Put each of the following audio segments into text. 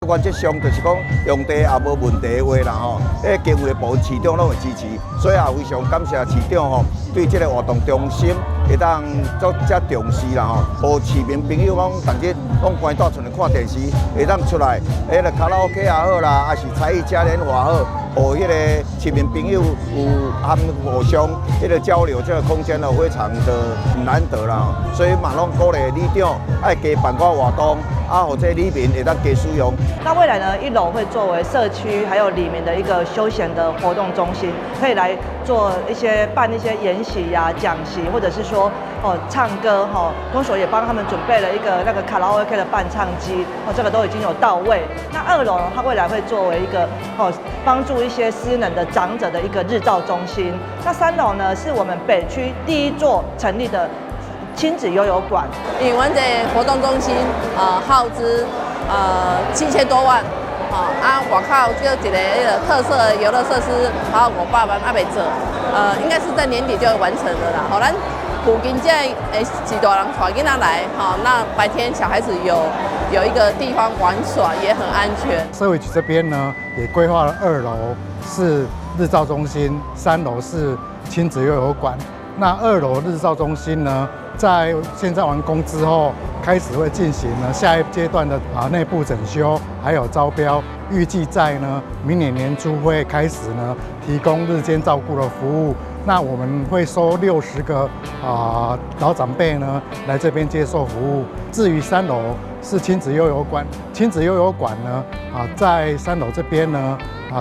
原则上就是讲用地也无问题的话啦吼，经卫部市长拢会支持，所以也非常感谢市长吼对这个活动中心会当做遮重视啦吼，互市民朋友讲逐日拢关大厝来看电视，会当出来，迄个卡拉 OK 也好啦，还是才艺嘉年华好，互迄个市民朋友有和互相迄个交流，这个空间呢非常的难得啦，所以嘛拢鼓励里长爱加办个活动，或者里面会当加使用。那未来呢，1楼会作为社区还有里面的一个休闲的活动中心，可以来做办一些研习呀、讲习，或者是说唱歌公所也帮他们准备了一个那个卡拉 OK 的伴唱机，这个都已经有到位。那2楼呢，它未来会作为一个帮助一些失能的长者的一个日照中心。那3楼呢，是我们北区第一座成立的亲子悠游馆。因为阮这活动中心耗资7000多万，外口就一个特色游乐设施，还有500万还没做，应该是在年底就会完成的啦。咱附近这几大人带囡仔来，那白天小孩子有一个地方玩耍，也很安全。社会局这边呢，也规划了2楼是日照中心，3楼是亲子悠游馆。那2楼日照中心呢，在现在完工之后，开始会进行呢下一阶段的内部整修，还有招标，预计在明年年初会开始提供日间照顾的服务。那我们会收60个老长辈来这边接受服务。至于3楼是亲子悠游馆，亲子悠游馆呢在3楼这边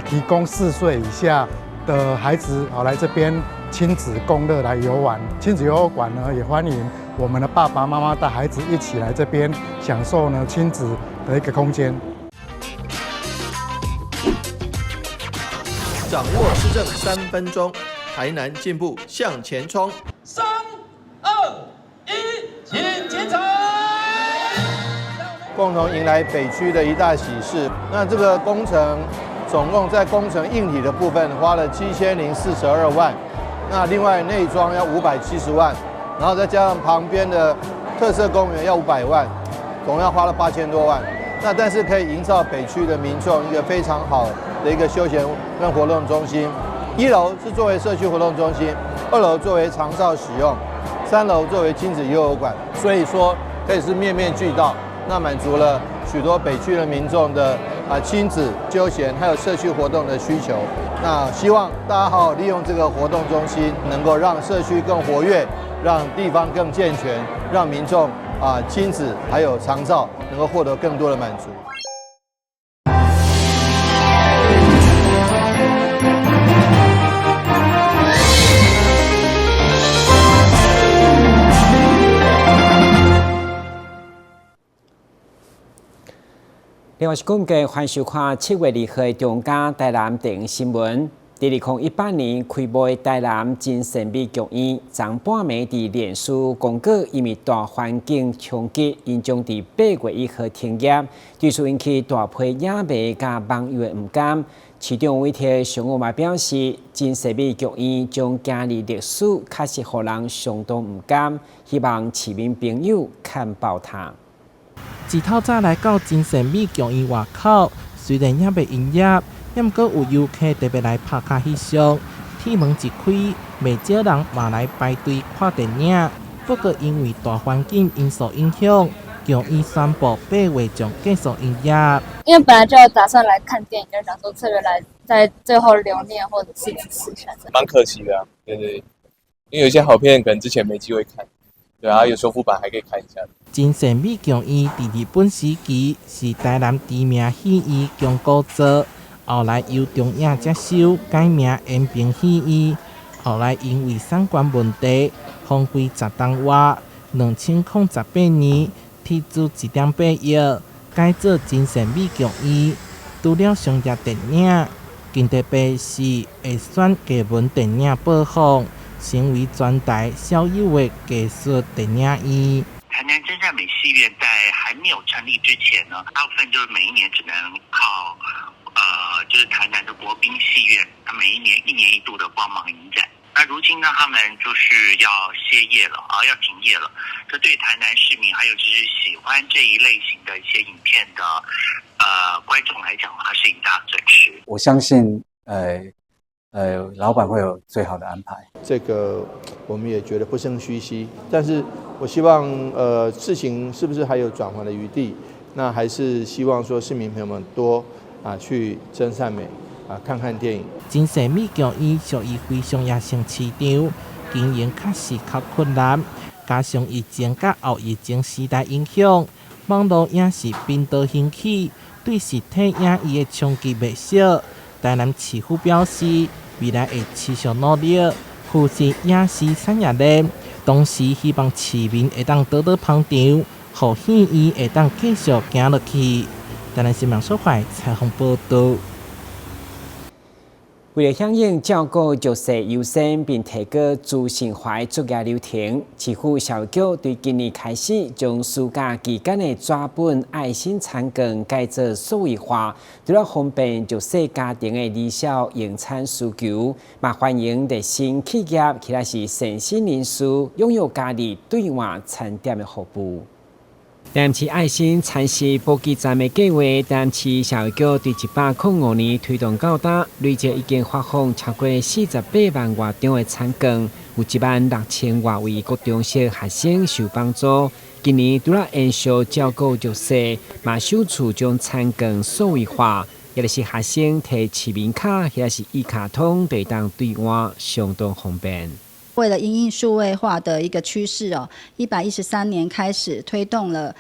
提供4岁以下的孩子来这边亲子共乐来游玩。亲子悠游馆呢也欢迎我们的爸爸妈妈带孩子一起来这边享受亲子的一个空间。掌握施政3分钟，台南进步向前冲。3、2、1，请剪彩！共同迎来北区的一大喜事。那这个工程总共在工程硬体的部分花了7042万，那另外内装要570万，然后再加上旁边的特色公园要500万，总共要花了8000多万。那但是可以营造北区的民众一个非常好的一个休闲跟活动中心。1楼是作为社区活动中心，2楼作为长照使用，3楼作为亲子悠游馆，所以说可以是面面俱到，那满足了许多北区的民众的亲子休闲还有社区活动的需求。那希望大家好好利用这个活动中心，能够让社区更活跃，让地方更健全，让民众亲子还有长照能够获得更多的满足。另外是讲嘅，欢迎收看7月2号的中嘉台南电影新闻。2018年开幕的台南真善美剧院，昨半暝伫脸书公告，因为大环境冲击，因将伫8月1号停业，对此引起大批影迷甲网友的不甘。市长委替常务嘛表示，真善美剧院将今日历史，确实互人相当不甘，希望市民朋友看报他。自透早来到真善美剧院外口，虽然还未营业，但阁有游客特别来拍卡翕相。铁门一开，未少人嘛来排队看电影。不过因为大环境因素影响，剧院宣布8月将继续营业。因为本来就打算来看电影，就想说特别来在最后留念或者是支持一下。蛮可惜的对，因为有一些好片可能之前没机会看。对啊，有修复版还可以看一下。真善美剧院伫日本时期是台南知名戏院姜古座，后来由中影接收改名延平戏院，后来因为相关问题荒废10多外，2008年摕资1.8亿改做真善美剧院，除了商业电影，更特别是会选艺文电影播放。成为全台小有的艺术电影院。台南真善美戏院在还没有成立之前呢，大部分就是每一年只能靠就是台南的国宾戏院，它每一年1年1度的光芒影展。那如今呢，他们就是要歇业了要停业了。这对台南市民还有就是喜欢这一类型的一些影片的观众来讲的话是一大损失。我相信，老板会有最好的安排。这个我们也觉得不胜唏嘘，但是我希望事情是不是还有转圜的余地？那还是希望说市民朋友们多去真善美看看电影。真善美剧院属于非常野生市场，经营确实较困难，加上疫情甲后疫情时代影响，网络影视频道兴起，对实体影院的冲击袂小。台南市府表示，未来会持续努力扶持影视产业链，同时希望市民会当多多捧场，互戏院会当继续行落去。台南新闻所发采访报道。为了响应照顾弱势优先，并提高自信化作业流程，市府社会局对今年开始将暑假期间的纸本爱心餐券改做数位化，除了方便弱势家庭的理小用餐需求，嘛欢迎热心企业，其他是善心人士拥有家里对外餐点的服务。台南市爱心餐食补给站的计划，台南市社会局对105年推动到今，累计已经发放超过48万外张的餐券，有16000外位各中小学生受帮助。今年除了延续照顾弱势，嘛首次将餐券数位化，也就是学生摕市民卡，或者是一卡通，就当对外相当方便。为了因应数位化的一个趋势，113年开始推动了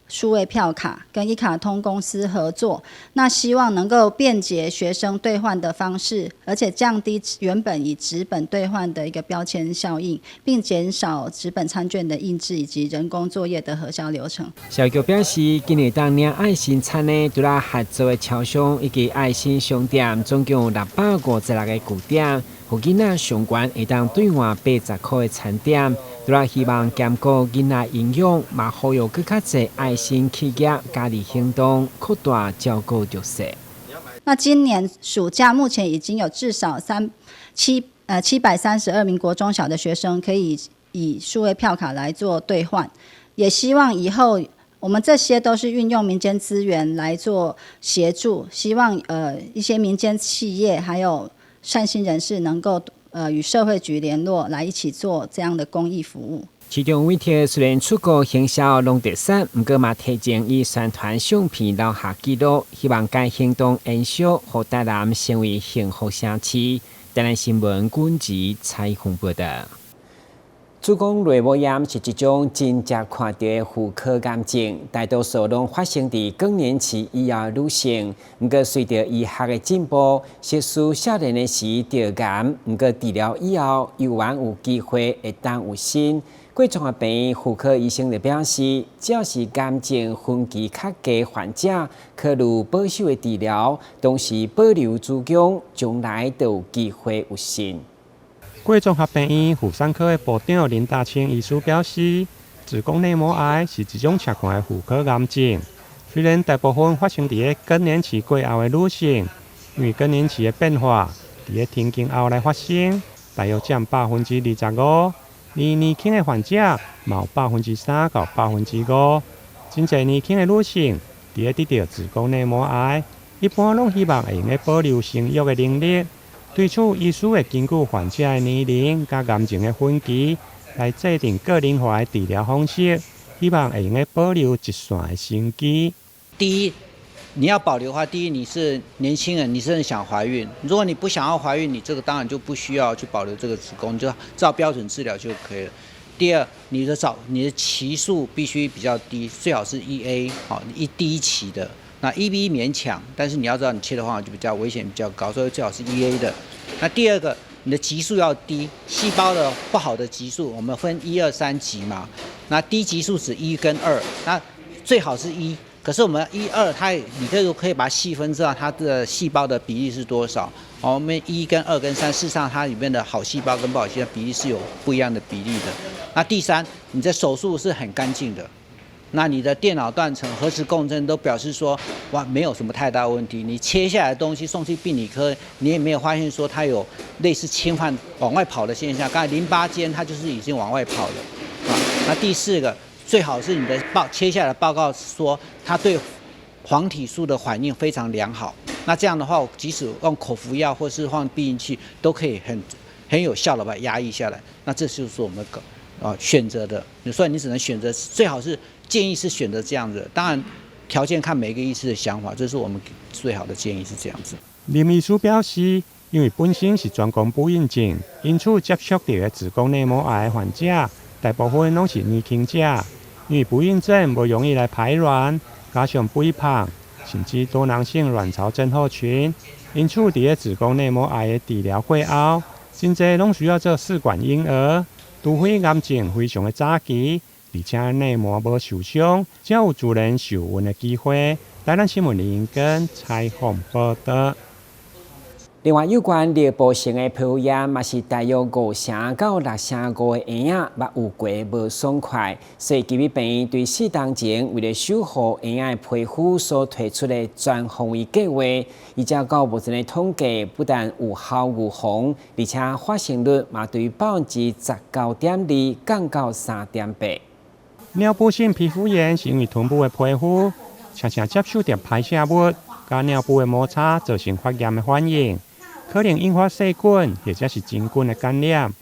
数位票卡，跟一卡通公司合作，那希望能够便捷学生兑换的方式，而且降低原本以纸本兑换的一个标签效应，并减少纸本餐券的印制以及人工作业的核销流程。社局表示，今年当领爱心餐的，除了合作的超商以及爱心商店，总共有656个据点。互囡仔上悬会当兑换80块的餐点，除了希望兼顾囡仔营养，嘛呼吁更较侪爱心企业家己行动，扩大照顾弱势。那今年暑假目前已经有至少732名国中小的学生可以以数位票卡来做兑换，也希望以后我们这些都是运用民间资源来做协助，希望一些民间企业还有善心人士能够与社会局联络，来一起做这样的公益服务。其中委托虽然出国行销拢得散，不过嘛提前以宣传相片留下记录，希望该行动延续，让台南成为幸福城市。台南新闻军集采访报道。子宫内膜炎是一种真正看到的妇科癌症，大多数拢发生在更年期以后女性。不过随着医学的进步，即使少年的时得癌，不过治疗以后犹原有机会会当有新。过重的病，妇科医生就表示，只要是癌症分期较低患者，考虑保守的治疗，同时保留子宫，将来就有机会有新。贵综合病院妇产科的部长林大清医师表示，子宫内膜癌是一种常见的妇科癌症。虽然大部分发生在更年期过后的女性，因为更年期的变化在停经后来发生，大约占25%。而年轻的患者嘛有3%到5%。真侪年轻的女性在得到子宫内膜癌，一般拢希望会用保留生育的能力。对此，医师会根据患者的年龄甲癌症的分期来制定个人化的治疗方式，希望会用保留一线的生机。第一，你要保留的话，第一你是年轻人，你是很想怀孕。如果你不想要怀孕，你这个当然就不需要去保留这个子宫，就照标准治疗就可以了。第二，你的期数必须比较低，最好是 1A， 低期的。那 1B 勉强，但是你要知道你切的话就比较危险比较高，所以最好是 1A 的。那第二个，你的级数要低，细胞的不好的级数，我们分1、2、3级嘛。那低级数指1跟2，那最好是1。可是我们1、2，你这个可以把它细分，知道它的细胞的比例是多少。我们1跟2跟3，事实上它里面的好细胞跟不好细胞比例是有不一样的比例的。那第三，你的手术是很干净的。那你的电脑断层、核磁共振都表示说，哇，没有什么太大问题。你切下来的东西送去病理科，你也没有发现说它有类似侵犯往外跑的现象。刚才淋巴间它就是已经往外跑了。那第四个，最好是你的切下来的报告说它对黄体素的反应非常良好。那这样的话，即使用口服药或是放避孕器，都可以很有效的把它压抑下来。那这就是我们选择的。所以你只能选择，最好是建议是选择这样子。当然，条件看每个医师的想法，这是我们最好的建议是这样子。林医师表示，因为本身是专攻不孕症，因此接触到的子宫内膜癌患者，大部分拢是年轻者。因为不孕症不容易来排卵，加上肥胖，甚至多囊性卵巢症候群，因此在子宫内膜癌的治疗过后，真侪拢需要做试管婴儿。除非癌症非常的早期，而且内膜无受伤，才有自然受孕的机会。台南新闻林根采访报道。另外，有关尿布性的皮肤炎，嘛是大约5成到6成5个婴仔捌有过无爽快，所以吉米病院对适当前为了守护婴仔的皮肤所推出的全方位计划，伊则到目前的统计，不但有效预防，而且发生率嘛对19.2%降到3.8%。尿布性皮肤炎是因为臀部的皮肤常常接触到排泄物，甲尿布的摩擦造成发炎的反应。可能引发细菌或者是真菌的感染，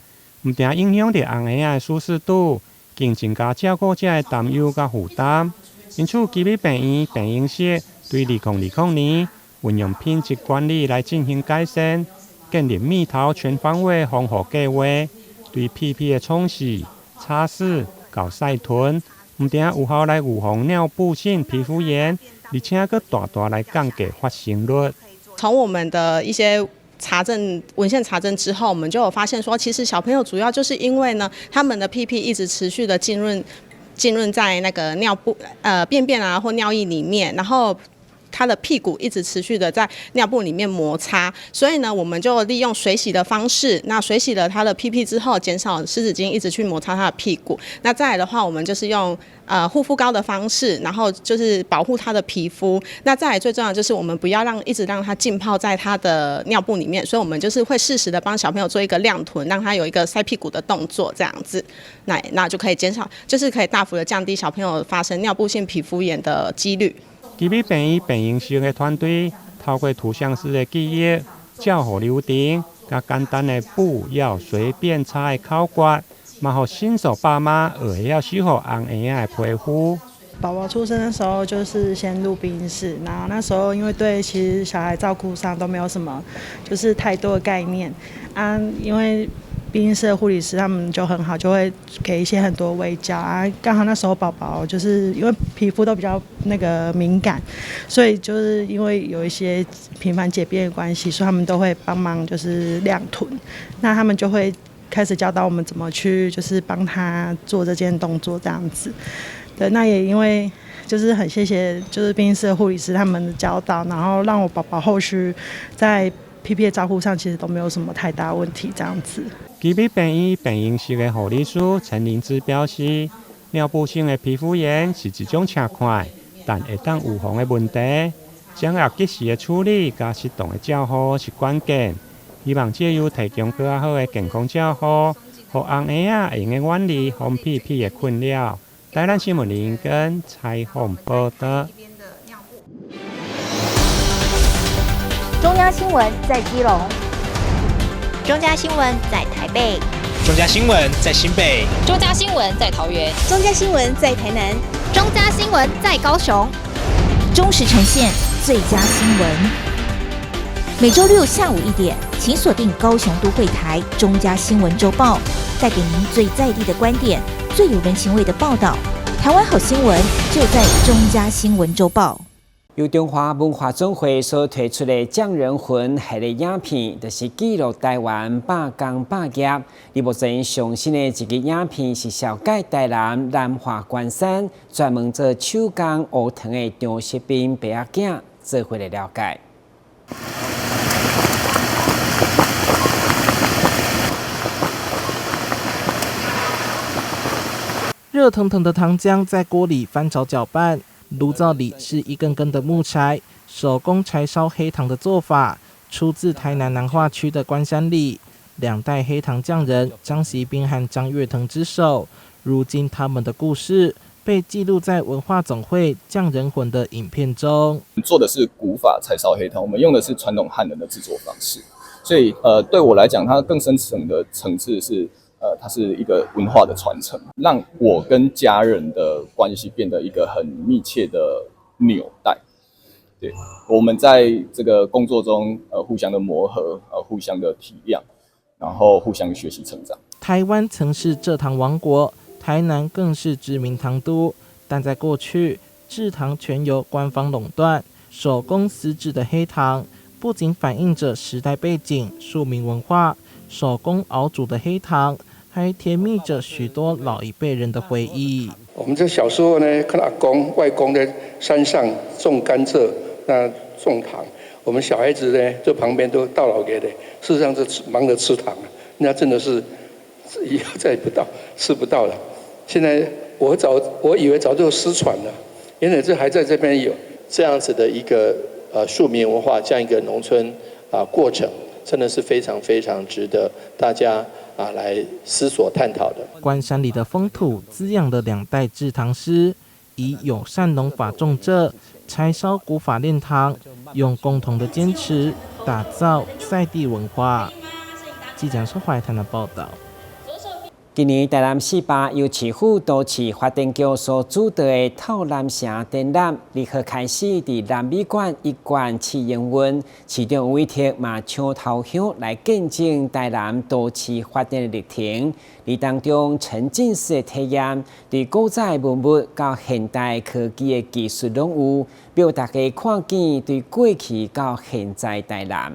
唔定影响到红婴仔的舒适度，更增加照顾者的担忧甲负担。因此，吉米病院病营室对2020年运用品质管理来进行改善，建立蜜桃全方位防护计划，对屁屁的冲洗、擦拭、搞晒臀，唔定有效来预防尿布性皮肤炎，而且佫大大来降低发生率。从我们的一些文献查证之后，我们就有发现说，其实小朋友主要就是因为呢，他们的屁屁一直持续的浸润在那个尿布便便啊或尿液里面，然后他的屁股一直持续的在尿布里面摩擦，所以呢，我们就利用水洗的方式，那水洗了他的屁屁之后，减少湿纸巾一直去摩擦他的屁股。那再来的话，我们就是用护肤膏的方式，然后就是保护他的皮肤。那再来最重要的就是我们不要一直让他浸泡在他的尿布里面，所以我们就是会适时的帮小朋友做一个亮臀，让他有一个塞屁股的动作，这样子，那就可以减少，就是可以大幅的降低小朋友发生尿布性皮肤炎的几率。吉米病院病营室的团队透过图像式的记忆、教学流程、甲简单的不要随便擦的考诀，嘛互新手爸妈学会要守护红婴仔的皮肤。宝宝出生的时候就是先入病婴室，然后那时候因为对其实小孩照顾上都没有什么就是太多的概念啊，因为病婴室的护理师他们就很好，就会给一些很多卫教啊。刚好那时候宝宝就是因为皮肤都比较敏感，所以就是因为有一些频繁解便的关系，所以他们都会帮忙就是亮臀。那他们就会开始教导我们怎么去就是帮他做这件动作这样子。对，那也因为就是很谢谢就是病婴室的护理师他们的教导，然后让我宝宝后续在屁屁的照顾上其实都没有什么太大问题这样子。吉米病院病营室的护理师陈灵芝表示，尿布性的皮肤炎是一种轻快但会当预防的问题，掌握及时的处理加适当的照护是关键。希望借由提供更好的健康照护，让红婴仔会用远离风屁屁的困扰。台南新闻林根采访报道。中央新闻在基隆，中嘉新闻在台北，中嘉新闻在新北，中嘉新闻在桃园，中嘉新闻在台南，中嘉新闻在高雄，忠实呈现最佳新闻。每周六下午1点，请锁定高雄都会台中嘉新闻周报，带给您最在地的观点，最有人情味的报道。台湾好新闻就在中嘉新闻周报。由中华文化总会所推出的匠人魂系列影片，就是记录台湾百工百业。而目前上新的一个影片是小介台南南华关山专门做手工学堂的张锡斌伯仔囝做回来了解。热腾腾的糖浆在锅里翻炒搅拌，炉灶里是一根根的木柴，手工柴烧黑糖的做法出自台南南化区的关山里2代黑糖匠人张锡斌和张月腾之手。如今他们的故事被被记录在文化总会匠人魂的影片中。做的是古法柴烧黑汤，我们用的是传统汉人的制作方式，所以对我来讲，它更深层的层次是它是一个文化的传承，让我跟家人的关系变得一个很密切的纽带。对，我们在这个工作中互相的磨合，互相的体谅，然后互相学习成长。台湾曾是蔗糖王国，台南更是知名糖都，但在过去，制糖全由官方垄断。手工丝制的黑糖，不仅反映着时代背景、庶民文化，手工熬煮的黑糖，还甜蜜着许多老一辈人的回忆。我们这小时候呢，看阿公、外公在山上种甘蔗。那种糖，我们小孩子呢，这旁边都倒老给的，事实上是忙着吃糖，那真的是以后再吃不到了。现在我以为早就失传了，原来这还在这边有这样子的一个庶民文化，这样一个农村过程，真的是非常非常值得大家来思索探讨的。关山里的风土滋养了2代制糖师，以友善农法种蔗。柴烧古法炼糖，用共同的坚持打造在地文化。记者苏怀台南报道。今年台南市巴由市府都市发展局所主导的透南城展览，2号开始在南美馆1馆试营运。市长吴伟霆嘛抢头香来见证台南都市发展的历程。而当中沉浸式的体验，对古早文物到现代科技的技术拢有，表大家看见对过去到现在台南。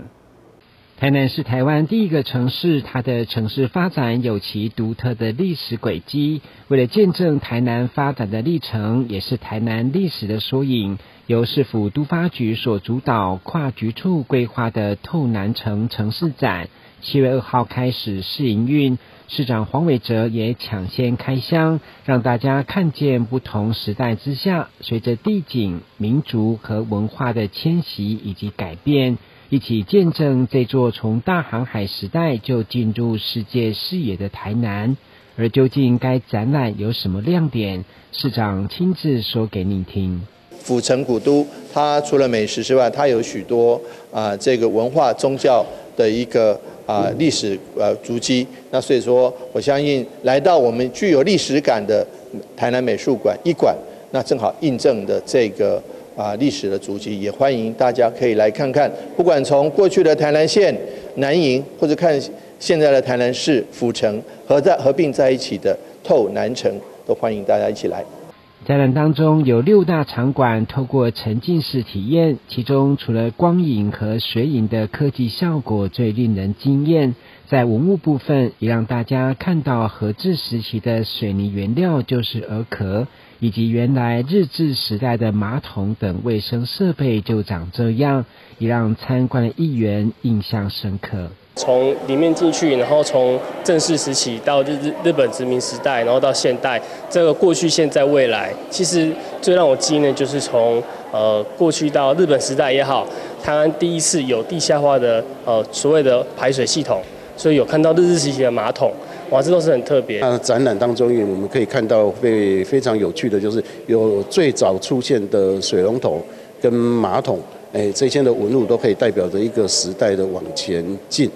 台南是台湾第一个城市，它的城市发展有其独特的历史轨迹。为了见证台南发展的历程，也是台南历史的缩影，由市府都发局所主导、跨局处规划的透南城城市展，7月2号开始试营运。市长黄伟哲也抢先开箱，让大家看见不同时代之下，随着地景、民族和文化的迁徙以及改变，一起见证这座从大航海时代就进入世界视野的台南。而究竟该展览有什么亮点？市长亲自说给你听。府城古都，它除了美食之外，它有许多这个文化宗教的一个历史足迹。那所以说，我相信来到我们具有历史感的台南美术馆1馆，那正好印证的这个历史的足迹，也欢迎大家可以来看看。不管从过去的台南县、南营，或者看现在的台南市府城合并在一起的透南城，都欢迎大家一起来。展览当中有6大场馆，透过沉浸式体验，其中除了光影和水影的科技效果最令人惊艳，在文物部分也让大家看到和治时期的水泥原料就是鹅壳，以及原来日治时代的马桶等卫生设备就长这样，也让参观的议员印象深刻。从里面进去，然后从正式时期到日本殖民时代，然后到现代，这个过去、现在、未来，其实最让我惊艳的就是从过去到日本时代也好，台湾第一次有地下化的所谓的排水系统，所以有看到日治时期的马桶，哇，这都是很特别。展览当中，我们可以看到非常有趣的，就是有最早出现的水龙头跟马桶，这些的文物都可以代表着一个时代的往前进。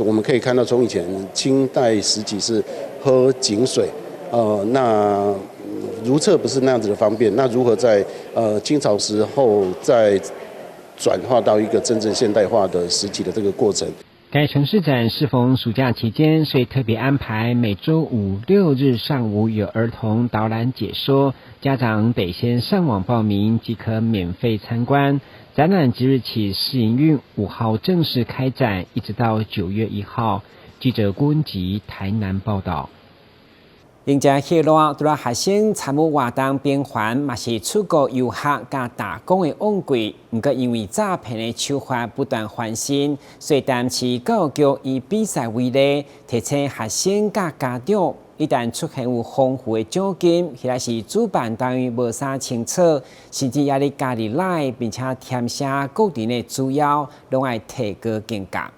我们可以看到，从以前清代时期是喝井水，那如厕不是那样子的方便，那如何在清朝时候再转化到一个真正现代化的时期的这个过程？该城市展适逢暑假期间，所以特别安排每周5、6日上午有儿童导览解说，家长得先上网报名即可免费参观。展览即日起试营运，5号正式开展，一直到9月1号。记者郭文吉台南报道。迎接热闹，除了学生参与活动变还，嘛是出国游客甲打工的旺季。不过因为诈骗的手法不断翻新，所以淡市教育局以比赛为例，提醒学生甲家长，一旦出现有丰富的奖金，或者是主办单位无啥清楚，甚至也咧家己来，并且填写固定的资料，拢爱提高警觉。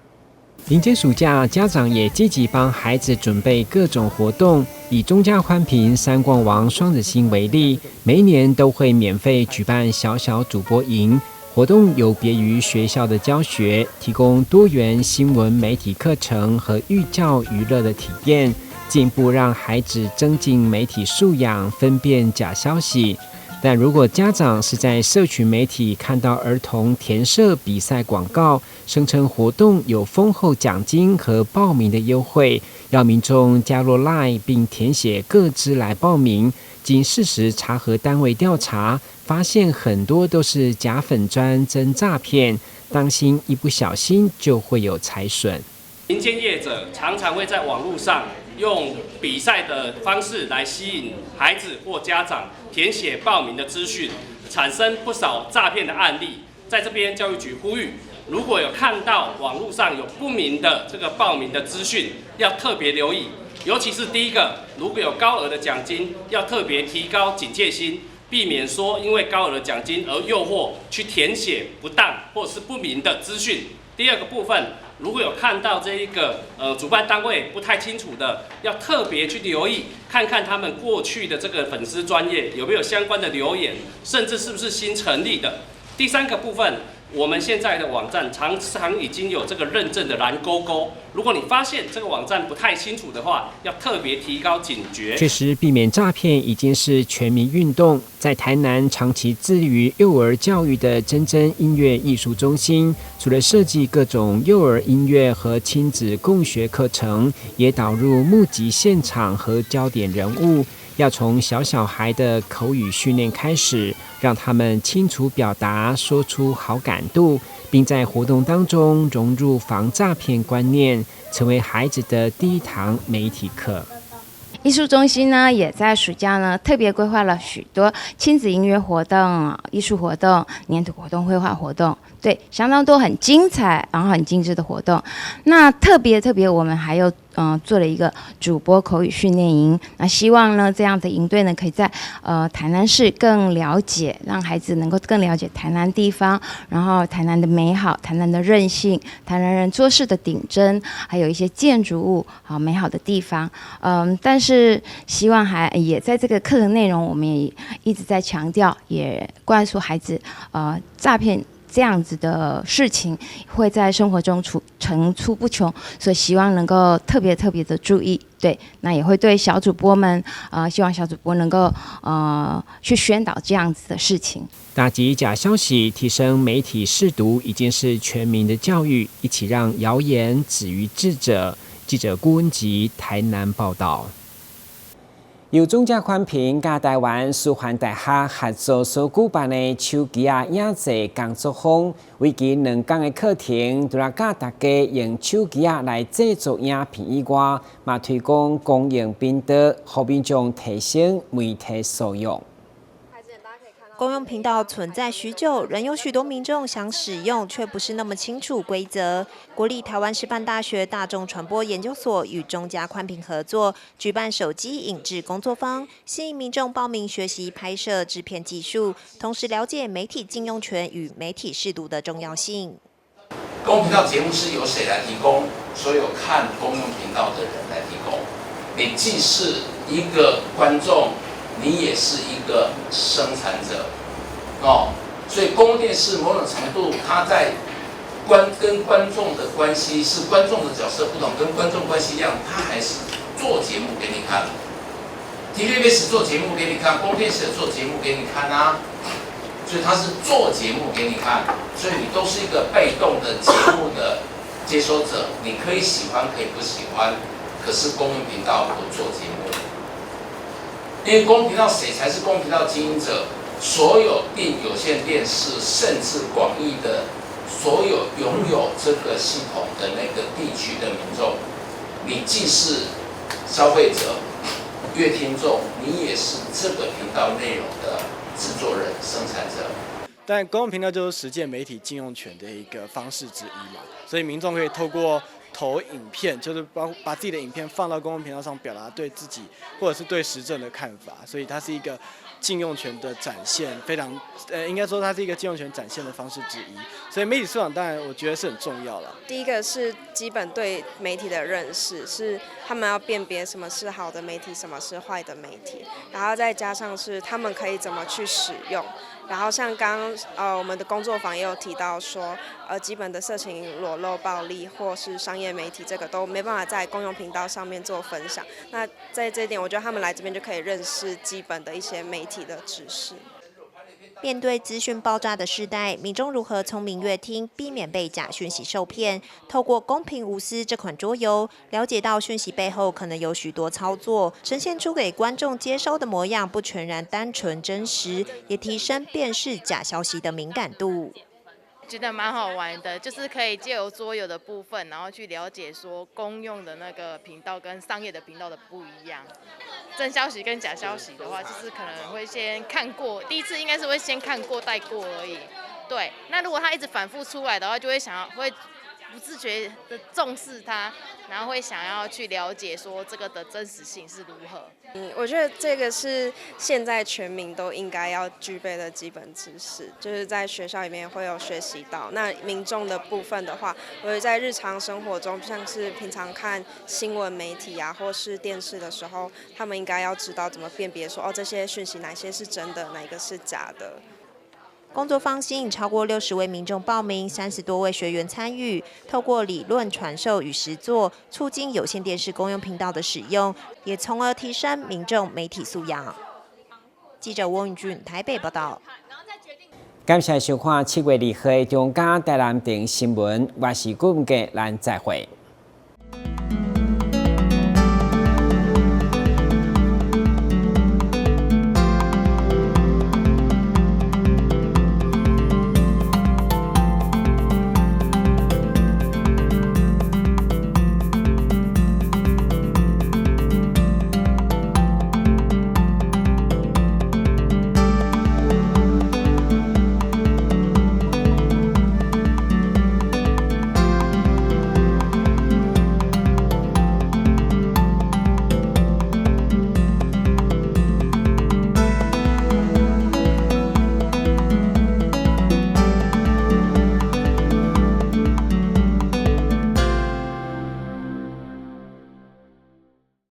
迎接暑假，家长也积极帮孩子准备各种活动。以中嘉宽屏三冠王双子星为例，每一年都会免费举办小小主播营。活动有别于学校的教学，提供多元新闻媒体课程和寓教于乐的体验，进一步让孩子增进媒体素养，分辨假消息。但如果家长是在社群媒体看到儿童填设比赛广告，声称活动有丰厚奖金和报名的优惠，要民众加入 LINE 并填写各自来报名。经事实查核单位调查，发现很多都是假粉专真诈骗，当心一不小心就会有财损。民间业者常常会在网络上用比赛的方式来吸引孩子或家长填写报名的资讯，产生不少诈骗的案例。在这边教育局呼吁，如果有看到网络上有不明的这个报名的资讯，要特别留意，尤其是第一个，如果有高额的奖金，要特别提高警戒心，避免说因为高额的奖金而诱惑去填写不当或是不明的资讯。第二个部分，如果有看到这一个主办单位不太清楚的，要特别去留意，看看他们过去的这个粉丝专页有没有相关的留言，甚至是不是新成立的。第三个部分，我们现在的网站常常已经有这个认证的蓝勾勾，如果你发现这个网站不太清楚的话，要特别提高警觉。确实，避免诈骗已经是全民运动。在台南长期致力于幼儿教育的真真音乐艺术中心，除了设计各种幼儿音乐和亲子共学课程，也导入募集现场和焦点人物，要从小孩的口语训练开始，让他们清楚表达，说出好感度，并在活动当中融入防诈骗观念，成为孩子的第一堂媒体课。艺术中心呢，也在暑假呢特别规划了许多亲子音乐活动、艺术活动、粘土活动、绘画活动，对，相当多很精彩，然后很精致的活动。那特别，我们还有做了一个主播口语训练营。那希望呢，这样的营队呢，可以在台南市更了解，让孩子能够更了解台南地方，然后台南的美好、台南的韧性、台南人做事的顶真，还有一些建筑物好美好的地方。但是希望也在这个课程内容，我们也一直在强调，也灌输孩子诈骗这样子的事情会在生活中层出不穷，所以希望能够特别的注意。对，那也会对小主播们，希望小主播能够去宣导这样子的事情。打击假消息，提升媒体识读，已经是全民的教育，一起让谣言止于智者。记者顾文吉台南报道。由中嘉宽屏甲台湾师范大学合作所举办的手机影集工作坊，为期2天的课程，除了教大家用手机来制作影片以外，嘛推广公用频道，互民众提升媒体素养。公用频道存在许久，仍有许多民众想使用，却不是那么清楚规则。国立台湾师范大学大众传播研究所与中嘉宽屏合作，举办手机影制工作坊，吸引民众报名学习拍摄、制片技术，同时了解媒体禁用权与媒体识读的重要性。公用频道节目是由谁来提供？所有看公用频道的人来提供。你既是一个观众，你也是一个生产者，所以公共电视某种程度，它在跟观众的关系是观众的角色不同，跟观众关系一样，它还是做节目给你看。TVBS 做节目给你看，公共电视也做节目给你看啊，所以它是做节目给你看，所以你都是一个被动的节目的接收者，你可以喜欢，可以不喜欢，可是公共频道不做节目。因为公共频道谁才是公共频道经营者？所有订有线电视，甚至广义的所有拥有这个系统的那个地区的民众，你既是消费者、乐听众，你也是这个频道内容的制作人、生产者。但公共频道就是实践媒体禁用权的一个方式之一嘛，所以民众可以透过投影片，就是把自己的影片放到公共频道上，表达对自己或者是对时政的看法，所以它是一个禁用权的展现，非常应该说它是一个禁用权展现的方式之一。所以媒体素养当然我觉得是很重要了。第一个是基本对媒体的认识，是他们要辨别什么是好的媒体，什么是坏的媒体，然后再加上是他们可以怎么去使用。然后像刚我们的工作坊也有提到说，基本的色情、裸露、暴力或是商业媒体，这个都没办法在公用频道上面做分享。那在这一点，我觉得他们来这边就可以认识基本的一些媒体的知识。面对资讯爆炸的时代，民众如何聪明阅听，避免被假讯息受骗？透过公平无私这款桌游，了解到讯息背后可能有许多操作，呈现出给观众接收的模样不全然单纯真实，也提升辨识假消息的敏感度。觉得蛮好玩的，就是可以借由桌游的部分，然后去了解说公用的那个频道跟商业的频道的不一样。真消息跟假消息的话，就是可能会先看过，第一次应该是会先看过带过而已。对，那如果他一直反复出来的话，就会会不自觉的重视它，然后会想要去了解说这个的真实性是如何。我觉得这个是现在全民都应该要具备的基本知识，就是在学校里面会有学习到。那民众的部分的话，我觉得在日常生活中，像是平常看新闻媒体啊，或是电视的时候，他们应该要知道怎么辨别说这些讯息哪些是真的，哪一个是假的。工作坊吸引超过60位民众报名，30多位学员参与，透过理论传授与实作，促进有线电视公用频道的使用，也从而提升民众媒体素养。记者翁允俊台北报道。感谢收看7月2日中嘉台南电新闻，我是顾文杰，咱再会。